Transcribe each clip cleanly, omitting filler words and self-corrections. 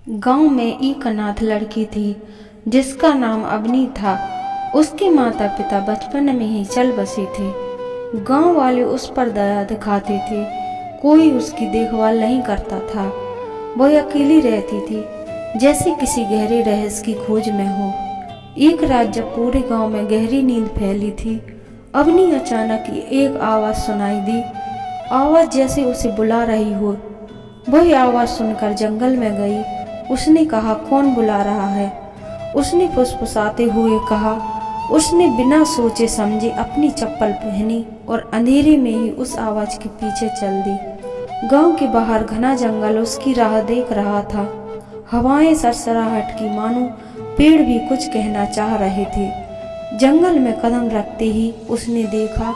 गांव में एक अनाथ लड़की थी जिसका नाम अवनी था। उसके माता पिता बचपन में ही चल बसे थे। गांव वाले उस पर दया दिखाते थे। कोई उसकी देखभाल नहीं करता था। वह अकेली रहती थी, जैसे किसी गहरे रहस्य की खोज में हो। एक रात जब पूरे गांव में गहरी नींद फैली थी, अवनी अचानक एक आवाज सुनाई दी। आवाज जैसे उसे बुला रही हो। वही आवाज सुनकर जंगल में गई। उसने कहा, कौन बुला रहा है? उसने फुसफुसाते हुए कहा। उसने बिना सोचे समझे अपनी चप्पल पहनी और अंधेरे में ही उस आवाज के पीछे चल दी। गांव के बाहर घना जंगल उसकी राह देख रहा था। हवाएं सरसराहट की, मानो पेड़ भी कुछ कहना चाह रहे थे। जंगल में कदम रखते ही उसने देखा,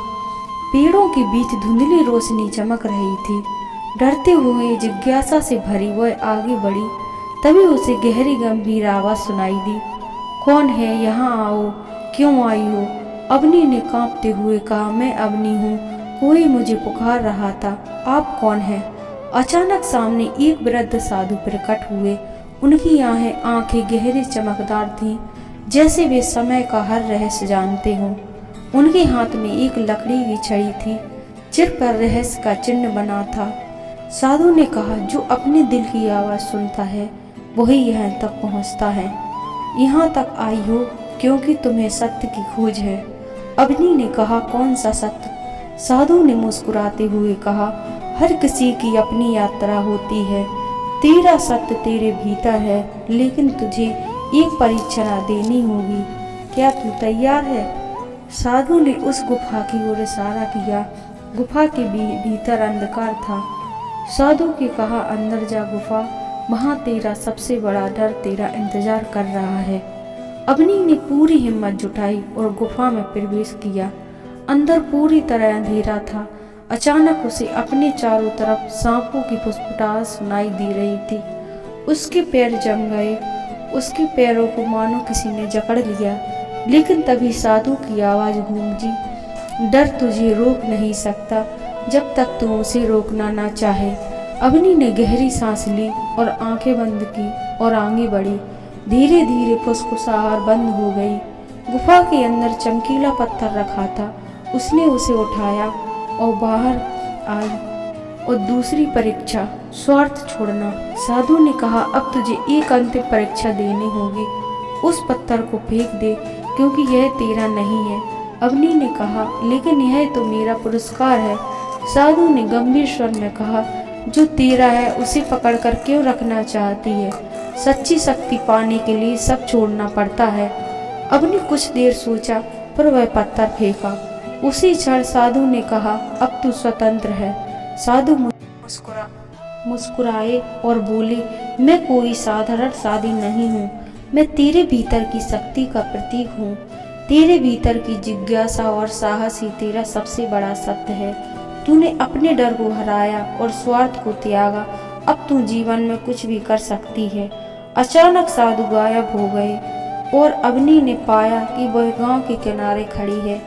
पेड़ों के बीच धुंधली रोशनी चमक रही थी। डरते हुए, जिज्ञासा से भरी वह आगे बढ़ी। तभी उसे गहरी गंभीर आवाज सुनाई दी। कौन है? यहाँ आओ। क्यों आई हो? अवनी ने कांपते हुए कहा, मैं अवनी हूँ। कोई मुझे पुकार रहा था। आप कौन हैं? अचानक सामने एक वृद्ध साधु प्रकट हुए। उनकी आंखें गहरी चमकदार थीं, जैसे वे समय का हर रहस्य जानते हों। उनके हाथ में एक लकड़ी की छड़ी थी, जिस पर रहस्य का चिन्ह बना था। साधु ने कहा, जो अपने दिल की आवाज सुनता है वही यहाँ तक पहुँचता है। यहाँ तक आई हो क्योंकि तुम्हें सत्य की खोज है। अवनी ने कहा, कौन सा सत्य? साधु ने मुस्कुराते हुए कहा, हर किसी की अपनी यात्रा होती है। तेरा सत्य तेरे भीतर है, लेकिन तुझे एक परीक्षा देनी होगी। क्या तू तैयार है? साधु ने उस गुफा की ओर इशारा किया। गुफा के भीतर अंधकार था। साधु के कहा, अंदर जा गुफा, वहाँ तेरा सबसे बड़ा डर तेरा इंतजार कर रहा है। अवनी ने पूरी हिम्मत जुटाई और गुफा में प्रवेश किया। अंदर पूरी तरह अंधेरा था। अचानक उसे अपने चारों तरफ सांपों की फुसफुटाहट सुनाई दे रही थी। उसके पैर जम गए। उसके पैरों को मानो किसी ने जकड़ लिया। लेकिन तभी साधु की आवाज गूंजी, डर तुझे रोक नहीं सकता जब तक तू उसे रोकना ना चाहे। अवनी ने गहरी सांस ली और आंखें बंद की और आगे बढ़ी। धीरे धीरे फुसफुसाहट बंद हो गई। गुफा के अंदर चमकीला पत्थर रखा था। उसने उसे उठाया और बाहर आई। और दूसरी परीक्षा, स्वार्थ छोड़ना। साधु ने कहा, अब तुझे एक अंतिम परीक्षा देनी होगी। उस पत्थर को फेंक दे, क्योंकि यह तेरा नहीं है। अवनी ने कहा, लेकिन यह तो मेरा पुरस्कार है। साधु ने गंभीर स्वर में कहा, जो तेरा है उसे पकड़कर क्यों रखना चाहती है? सच्ची शक्ति पाने के लिए सब छोड़ना पड़ता है। अवनी कुछ देर सोचा, पर वह पत्थर फेंका। उसी क्षण साधु ने कहा, अब तू स्वतंत्र है। साधु मुस्कुराए और बोले, मैं कोई साधारण साधी नहीं हूँ। मैं तेरे भीतर की शक्ति का प्रतीक हूँ। तेरे भीतर की जिज्ञासा और साहस ही तेरा सबसे बड़ा सत्य है। तूने अपने डर को हराया और स्वार्थ को त्यागा। अब तू जीवन में कुछ भी कर सकती है। अचानक साधु गायब हो गए और अवनी ने पाया कि वह गांव के किनारे खड़ी है।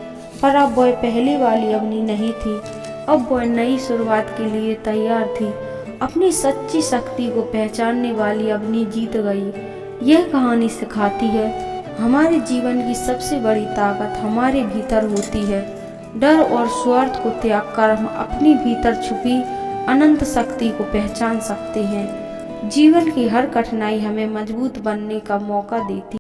पर अब वह पहले वाली अवनी नहीं थी। अब वह नई शुरुआत के लिए तैयार थी। अपनी सच्ची शक्ति को पहचानने वाली अवनी जीत गई। यह कहानी सिखाती है, हमारे जीवन की सबसे बड़ी ताकत हमारे भीतर होती है। डर और स्वार्थ को त्याग कर हम अपनी भीतर छुपी अनंत शक्ति को पहचान सकते हैं। जीवन की हर कठिनाई हमें मजबूत बनने का मौका देती है।